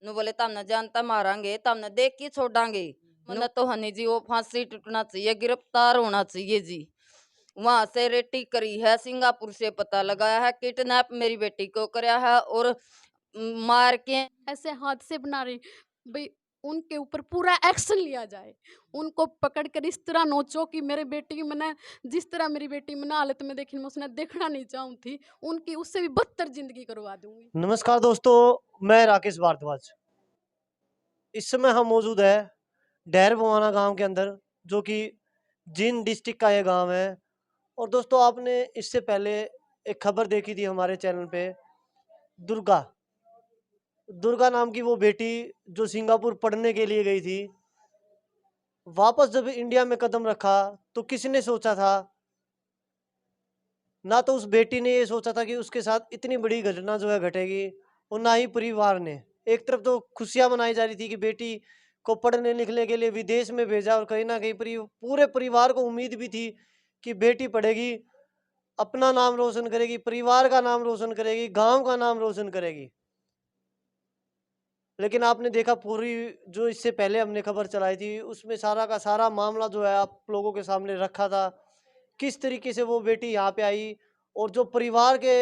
नु बोले तब न जानता मारांगे तब न देख के छोड़ांगे। मन तो हनी जी वो फांसी टूटना चाहिए, गिरफ्तार होना चाहिए जी। वहां से रेटी करी है, सिंगापुर से पता लगाया है, किडनैप मेरी बेटी को कराया है और मार के ऐसे हादसे बना रही भाई, उनके ऊपर पूरा एक्शन लिया जाए। उनको पकड़ कर इस तरह नोचो कि मेरे बेटी की मैंने, जिस तरह मेरी बेटी मैंने हालत में देखी, मैं उसने देखना नहीं चाहूँ थी, उनकी उससे भी बदतर जिंदगी करवा दूंगी। नमस्कार दोस्तों, मैं राकेश भारद्वाज। इस समय हम मौजूद है डैर बवाना गांव के अंदर, जो कि जींद डिस्ट्रिक्ट का ये गांव है। और दोस्तों, आपने इससे पहले एक खबर देखी थी हमारे चैनल पे, दुर्गा दुर्गा नाम की वो बेटी जो सिंगापुर पढ़ने के लिए गई थी। वापस जब इंडिया में कदम रखा तो किसने सोचा था, ना तो उस बेटी ने ये सोचा था कि उसके साथ इतनी बड़ी घटना जो है घटेगी, और ना ही परिवार ने। एक तरफ तो खुशियां मनाई जा रही थी कि बेटी को पढ़ने लिखने के लिए विदेश में भेजा, और कहीं ना कहीं पूरे परिवार को उम्मीद भी थी कि बेटी पढ़ेगी, अपना नाम रोशन करेगी, परिवार का नाम रोशन करेगी, गांव का नाम रोशन करेगी। लेकिन आपने देखा, पूरी जो इससे पहले हमने खबर चलाई थी उसमें सारा का सारा मामला जो है आप लोगों के सामने रखा था, किस तरीके से वो बेटी यहाँ पे आई। और जो परिवार के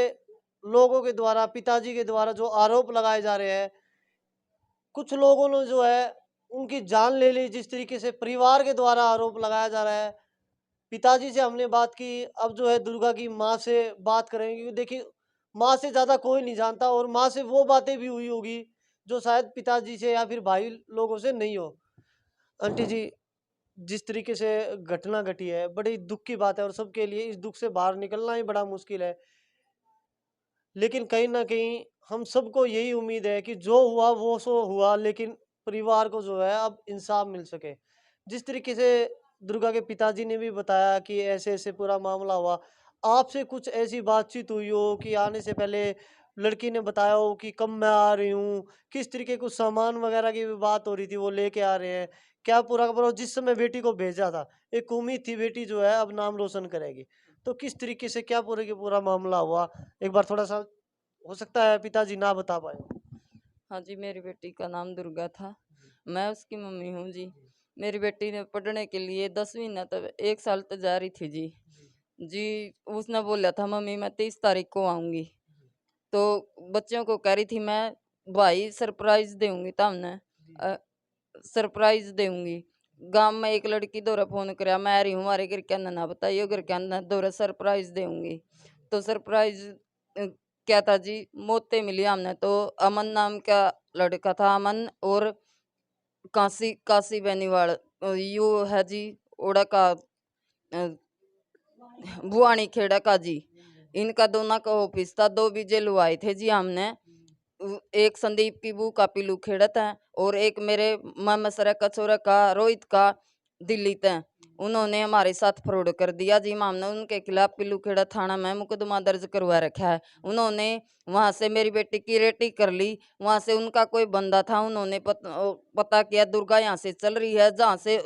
लोगों के द्वारा, पिताजी के द्वारा जो आरोप लगाए जा रहे हैं, कुछ लोगों ने जो है उनकी जान ले ली, जिस तरीके से परिवार के द्वारा आरोप लगाया जा रहा है। पिताजी से हमने बात की, अब जो है दुर्गा की माँ से बात करेंगे, क्योंकि देखिए, माँ से ज़्यादा कोई नहीं जानता, और माँ से वो बातें भी हुई होगी जो शायद पिताजी से या फिर भाई लोगों से नहीं हो। आंटी जी, जिस तरीके से घटना घटी है, बड़ी दुख की बात है, और सबके लिए इस दुख से बाहर निकलना ही बड़ा मुश्किल है। लेकिन कहीं न कहीं हम सबको यही उम्मीद है कि जो हुआ वो सो हुआ, लेकिन परिवार को जो है अब इंसाफ मिल सके। जिस तरीके से दुर्गा के पिताजी ने भी बताया कि ऐसे-ऐसे पूरा मामला हुआ। आपसे कुछ ऐसी बातचीत हुई हो कि आने से पहले लड़की ने बताया हो कि कब मैं आ रही हूँ, किस तरीके कुछ सामान वगैरह की भी बात हो रही थी, वो लेके आ रहे हैं। क्या पूरा का पूरा जिस समय बेटी को भेजा था, एक उम्मीद थी बेटी जो है अब नाम रोशन करेगी। तो किस तरीके से क्या पूरे का पूरा मामला हुआ? एक बार थोड़ा-सा, हो सकता है पिताजी ना बता पाए हों। हाँ जी, मेरी बेटी का नाम दुर्गा था। मैं उसकी मम्मी हूँ जी। मेरी बेटी ने पढ़ने के लिए 10वीं न तब 1 साल तक जा रही थी जी। जी, उसने बोला था मम्मी मैं 30 तारीख को आऊँगी। तो बच्चों को कह रही थी मैं भाई सरप्राइज़ देऊँगी तमने, अ, सरप्राइज़ देऊँगी। गाँव में एक लड़की द्वारा फ़ोन करया मैं आ रही हूँ, हमारे घर के अंदर ना बताइयो, घर के अंदर द्वारा सरप्राइज़ देऊँगी। तो सरप्राइज़ क्या था जी, मौतें मिली हमने तो। अमन नाम का लड़का था, अमन, और काशी काशी बेनीवाल यू है जी, ओड़ा का भुआनी खेड़ा का जी। इनका दोनों का ऑफिस था, 2 बीजे लुआए थे जी हमने। एक संदीप की बू का पीलू खेड़त है, और एक मेरे मसरा का छोरा का रोहित का दिल्ली तय। उन्होंने हमारे साथ फ्रॉड कर दिया जी। हमने उनके खिलाफ पीलू खेड़ा थाना में मुकदमा दर्ज करवा रखा है। उन्होंने वहां से मेरी बेटी की रेटी कर ली। वहां से उनका कोई बंदा था, उन्होंने पता किया दुर्गा यहाँ से चल रही है, जहाँ से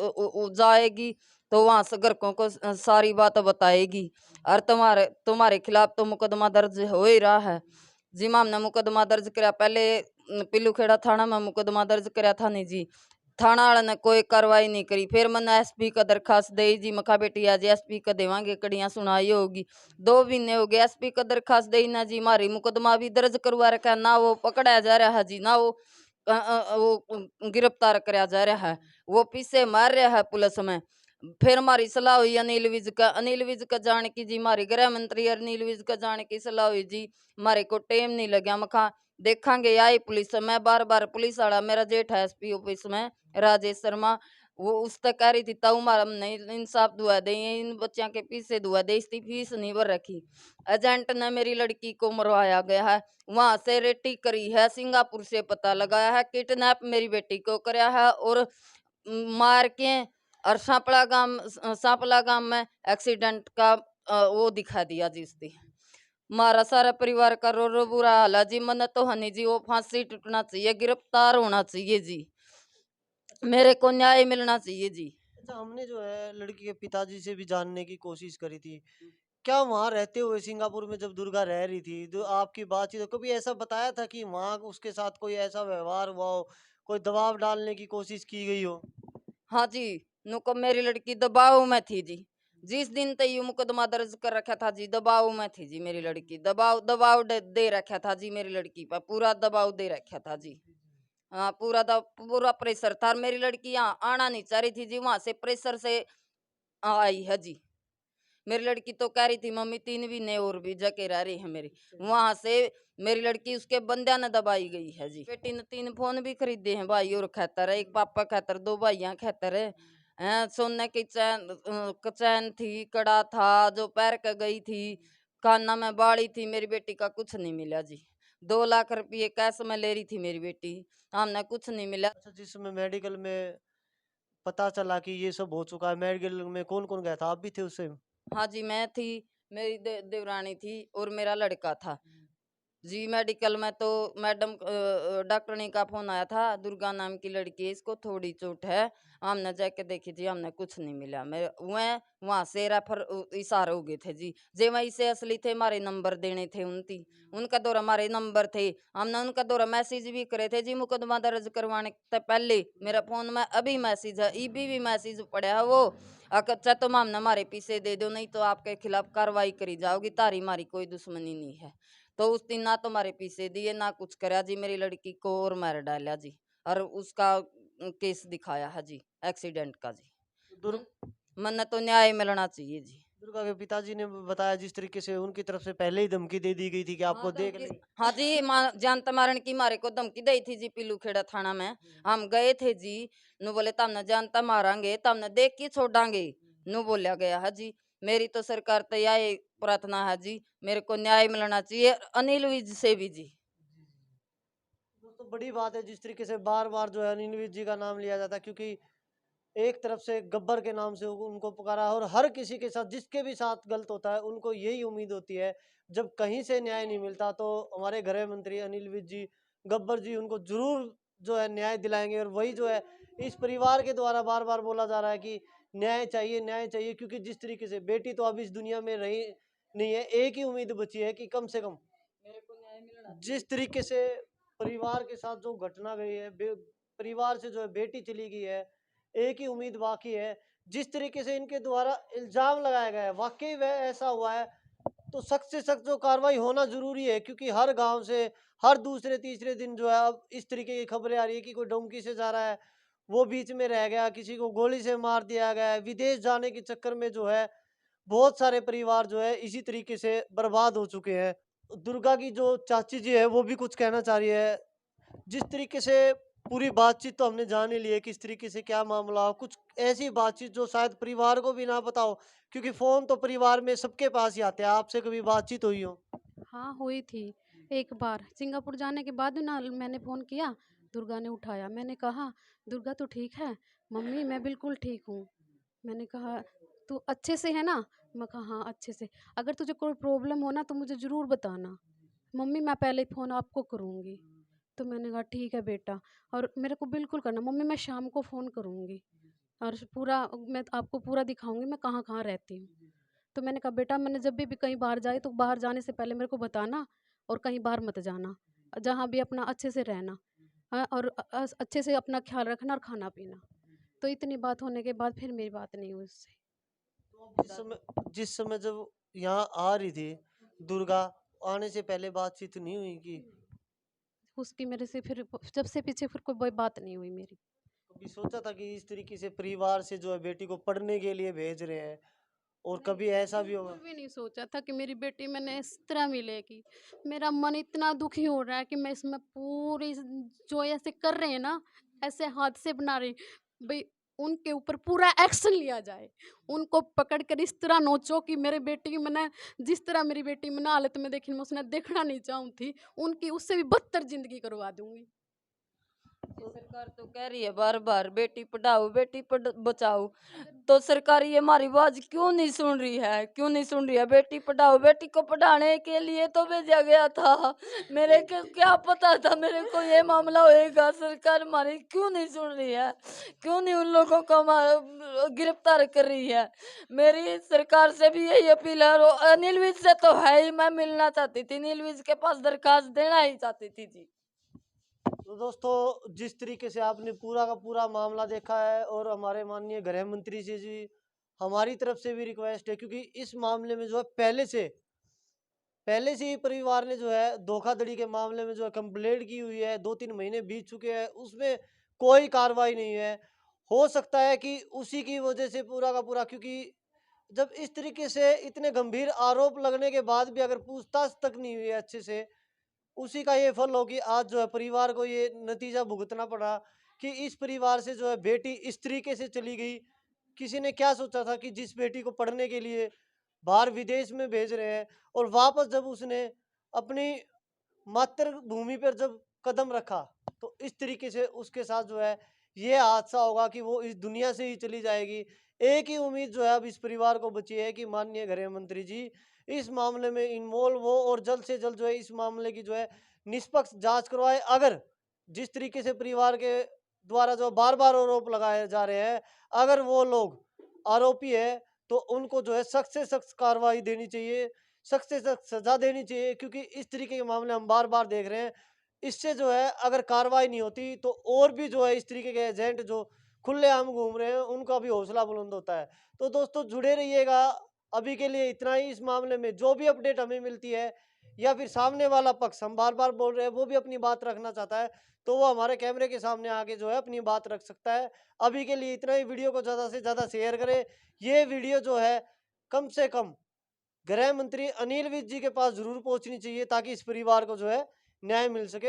जाएगी तो वहां से घरकों को सारी बात बताएगी। और तुम्हारे तुम्हारे खिलाफ तो मुकदमा दर्ज हो ही रहा है जी। हमने मुकदमा दर्ज कराया पहले, पिल्लू खेड़ा थाना में मुकदमा दर्ज कराया था नहीं जी। थाना वाले ने कोई कार्रवाई नहीं करी। फिर मैंने एसपी का दरखास्त दी जी, मखा बेटी आज एसपी का देवांगे, कड़ियां सुनाई होगी। 2 महीने हो गए एसपी का दरखास्त दी ना जी। हमारी मुकदमा भी दर्ज करवा रखा है, ना वो पकड़ा जा रहा है जी, ना वो गिरफ्तार कराया जा रहा है। वो पीछे मार रहा है पुलिस में। फिर हमारी सलाह हुई अनिल विज का जाने की जी, हमारी गृह मंत्री अनिल विज का जाने की सलाह हुई जी। हमारे को टेम नहीं लगा, मखा देखांगे आई पुलिस में। बार बार पुलिस वाला मेरा जेठ है एसपी ऑफिस में, राजेश शर्मा, वो उस तक कह रही थी ताऊ हमारा नहीं इंसाफ दुआ दे, इन बच्चों के पीछे दुआ दे, इसकी फीस नहीं भर रखी। एजेंट ने मेरी लड़की को मरवाया गया है, वहां से रेटी करी है, सिंगापुर से पता लगाया है, किडनैप मेरी बेटी को कराया है, और मार के, और सांपला गांव में एक्सीडेंट का वो दिखा दिया जी उसने। मारा सारा परिवार का रो रो बुरा हाल है जी। मन तो हनी जी वो फांसी टूटना चाहिए, गिरफ्तार होना चाहिए जी, मेरे को न्याय मिलना चाहिए जी। अच्छा, हमने जो है लड़की के पिताजी से भी जानने की कोशिश करी थी क्या वहाँ रहते हुए सिंगापुर में जब दुर्गा रह रही थी, जो आपकी बातचीत कभी ऐसा बताया था कि वहाँ उसके साथ कोई ऐसा व्यवहार हुआ हो, कोई दबाव डालने की कोशिश की गई हो? हाँ जी, नुको मेरी लड़की दबाव में थी जी। जिस दिन तक ये मुकदमा दर्ज कर रखा था जी, दबाव में थी जी मेरी लड़की। दबाव दबाव दे रखा था जी मेरी लड़की पर, पूरा दबाव दे रखा था जी। हाँ, पूरा प्रेशर था। और मेरी लड़की यहाँ आना नहीं चाह रही थी जी, वहां से प्रेशर से आई है जी। मेरी लड़की तो कह रही थी मम्मी 3 महीने और भी जके रह रही है मेरी। वहां से मेरी लड़की उसके बंदिया ने दबाई गई है जी। बेटी ने 3 फोन भी खरीदे हैं, भाई और खातर है, एक पापा खातर, 2 भाइयां खातर है। सोने की चैन थी, कड़ा था, जो पैर का गई थी, काना में बाड़ी थी। मेरी बेटी का कुछ नहीं मिला जी। 2 लाख रुपये कैश में ले रही थी मेरी बेटी, हमने कुछ नहीं मिला। अच्छा, जिस समय मेडिकल में पता चला कि ये सब हो चुका है, मेडिकल में कौन-कौन गया था? आप भी थे उस टाइम? हाँ जी, मैं थी, मेरी देवरानी थी और मेरा लड़का था जी। मेडिकल में तो मैडम डॉक्टरनी का फोन आया था, दुर्गा नाम की लड़की है, इसको थोड़ी चोट है। हमने जाके देखी थी, हमने कुछ नहीं मिला। मैं वहां से रेफर इशारे हो गए थे जी। जे वहीं से असली थे, हमारे नंबर देने थे उनकी, उनका दौरा हमारे नंबर थे। हमने उनका दौरा मैसेज भी करे थे जी, मुकदमा दर्ज करवाने से पहले। मेरा फोन में अभी मैसेज है, ईबी भी मैसेज पड़ा है वो। अच्छा तुम हमने हमारे पीछे दे दो, नहीं तो आपके खिलाफ कार्रवाई करी जाओगी, तारी मारी कोई दुश्मनी नहीं है। तो उस दिन ना तुम्हारे पीछे दिए ना कुछ करा जी, मेरी लड़की को और मार डाला जी। और उसका केस दिखाया है जी, एक्सीडेंट का जी। दुर मन तो न्याय मिलना चाहिए जी। दुर्गा के पिताजी ने बताया जिस तरीके से उनकी तरफ से पहले ही धमकी दे दी गई थी कि आपको देख लेंगे। हाँ जी, जानता मारण की मारे को धमकी दी थी जी पीलू खेड़ा थाना में। हम गए थे जी, नु बोले तमने जानता मारांगे, तमने देख के छोड़ांगे, नु बोला गया है जी। मेरी तो सरकार तो यही प्रार्थना है जी, मेरे को न्याय मिलना चाहिए, अनिल विज से भी जी। दोस्तों, बड़ी बात है जिस तरीके से बार-बार जो है अनिल विज जी का नाम लिया जाता है, क्योंकि एक तरफ से गब्बर के नाम से उनको पुकारा और हर किसी के साथ जिसके भी साथ गलत होता है उनको यही उम्मीद होती है, जब कहीं से न्याय नहीं मिलता तो हमारे गृह मंत्री अनिल विज जी, गब्बर जी उनको जरूर जो है न्याय दिलाएंगे। और वही जो है इस परिवार के द्वारा बार बार बोला जा रहा है कि न्याय चाहिए, क्योंकि जिस तरीके से बेटी तो अब इस दुनिया में रही नहीं है, एक ही उम्मीद बची है कि कम से कम जिस तरीके से परिवार के साथ जो घटना गई है, परिवार से जो है बेटी चली गई है, एक ही उम्मीद बाकी है। जिस तरीके से इनके द्वारा इल्जाम लगाया गया है, वाकई वह ऐसा हुआ है तो सख्त से सख्त जो कार्रवाई होना जरूरी है, क्योंकि हर गांव से हर दूसरे तीसरे दिन जो है अब इस तरीके की खबरें आ रही है कि कोई डोंकी से जा रहा है, वो बीच में रह गया, किसी को गोली से मार दिया गया है। विदेश जाने के चक्कर में जो है बहुत सारे परिवार जो है इसी तरीके से बर्बाद हो चुके हैं। दुर्गा की जो चाची जी है वो भी कुछ कहना चाह रही है। जिस तरीके से पूरी बातचीत तो हमने जान ही ली है किस तरीके से क्या मामला हो, कुछ ऐसी बातचीत जो शायद परिवार को भी ना पता हो, क्योंकि फोन तो परिवार में सबके पास ही आते हैं। आपसे कभी बातचीत हुई हो? हाँ, हुई थी। एक बार सिंगापुर जाने के बाद ना मैंने फ़ोन किया, दुर्गा ने उठाया। मैंने कहा, "दुर्गा तू ठीक है?" "मम्मी मैं बिल्कुल ठीक हूँ।" मैंने कहा, "तू अच्छे से है ना?" मैं कहा, "हाँ, अच्छे से। अगर तुझे कोई प्रॉब्लम हो ना तो मुझे ज़रूर बताना। मम्मी मैं पहले फ़ोन आपको करूँगी।" तो मैंने कहा, "ठीक है बेटा और मेरे को बिल्कुल करना। मम्मी मैं शाम को फ़ोन करूँगी और पूरा मैं आपको पूरा दिखाऊँगी मैं कहाँ-कहाँ रहती हूँ।" तो मैंने कहा बेटा मैंने जब भी कहीं बाहर जाए तो बाहर जाने से पहले मेरे को बताना और कहीं बाहर मत जाना। जहाँ भी अपना अच्छे से रहना। और अच्छे से अपना ख्याल रखना और खाना पीना। तो इतनी बात होने के बाद फिर मेरी बात नहीं हुई उससे। तो अब जिस समय जब यहाँ आ रही थी दुर्गा, आने से पहले बातचीत नहीं हुई कि उसकी मेरे से फिर जब से पीछे फिर कोई बात नहीं हुई मेरी। कभी सोचा था कि इस तरीके से परिवार से जो है बेटी को पढ़ने के लिए भेज रहे हैं, और नहीं, कभी ऐसा भी होगा? बिल्कुल भी नहीं सोचा था कि मेरी बेटी मैंने इस तरह मिलेगी। मेरा मन इतना दुखी हो रहा है कि मैं इसमें पूरी जो ऐसे कर रहे हैं ना, ऐसे हादसे बना रहे भई उनके ऊपर पूरा एक्शन लिया जाए। उनको पकड़ कर इस तरह नोचो कि मेरी बेटी की मैंने जिस तरह मेरी बेटी मैंने हालत में देखी मैं उसने देखना नहीं चाहूँ थी, उनकी उससे भी बदतर ज़िंदगी करवा दूँगी। सरकार तो कह रही है बार बार बेटी पढ़ाओ बेटी बचाओ, तो सरकार ये हमारी आवाज क्यों नहीं सुन रही है, क्यों नहीं सुन रही है? बेटी पढ़ाओ, बेटी को पढ़ाने के लिए तो भेजा गया था, मेरे को क्या पता था मेरे को ये मामला होएगा? सरकार हमारी क्यों नहीं सुन रही है, क्यों नहीं उन लोगों को गिरफ्तार कर रही है? मेरी सरकार से भी यही अपील है, और अनिल विज से तो है ही, मैं मिलना चाहती थी, अनिल विज के पास दरखास्त देना ही चाहती थी जी। तो दोस्तों, जिस तरीके से आपने पूरा का पूरा मामला देखा है, और हमारे माननीय गृह मंत्री जी हमारी तरफ से भी रिक्वेस्ट है, क्योंकि इस मामले में जो है पहले से ही परिवार ने जो है धोखाधड़ी के मामले में जो है कंप्लेंट की हुई है, 2-3 महीने बीत चुके हैं, उसमें कोई कार्रवाई नहीं है। हो सकता है कि उसी की वजह से पूरा का पूरा, क्योंकि जब इस तरीके से इतने गंभीर आरोप लगने के बाद भी अगर पूछताछ तक नहीं हुई है अच्छे से, उसी का ये फल हो कि आज जो है परिवार को ये नतीजा भुगतना पड़ा कि इस परिवार से जो है बेटी इस तरीके से चली गई। किसी ने क्या सोचा था कि जिस बेटी को पढ़ने के लिए बाहर विदेश में भेज रहे हैं, और वापस जब उसने अपनी मातृभूमि पर जब कदम रखा, तो इस तरीके से उसके साथ जो है ये हादसा होगा कि वो इस दुनिया से ही चली जाएगी। एक ही उम्मीद जो है अब इस परिवार को बची है कि माननीय गृह मंत्री जी इस मामले में इन्वॉल्व हो, और जल्द से जल्द जो है इस मामले की जो है निष्पक्ष जांच करवाए। अगर जिस तरीके से परिवार के द्वारा जो बार बार आरोप लगाए जा रहे हैं, अगर वो लोग आरोपी है, तो उनको जो है सख्त से सख्त कार्रवाई देनी चाहिए, सख्त से सख्त सजा देनी चाहिए, क्योंकि इस तरीके के मामले हम बार बार देख रहे हैं। इससे जो है अगर कार्रवाई नहीं होती, तो और भी जो है इस तरीके के एजेंट जो खुलेआम घूम रहे हैं, उनका भी हौसला बुलंद होता है। तो दोस्तों, जुड़े रहिएगा। अभी के लिए इतना ही। इस मामले में जो भी अपडेट हमें मिलती है, या फिर सामने वाला पक्ष, हम बार बार बोल रहे हैं, वो भी अपनी बात रखना चाहता है, तो वो हमारे कैमरे के सामने आके जो है अपनी बात रख सकता है। अभी के लिए इतना ही। वीडियो को ज़्यादा से ज़्यादा शेयर करें। ये वीडियो जो है कम से कम गृह मंत्री अनिल विज जी के पास ज़रूर पहुँचनी चाहिए, ताकि इस परिवार को जो है न्याय मिल सके।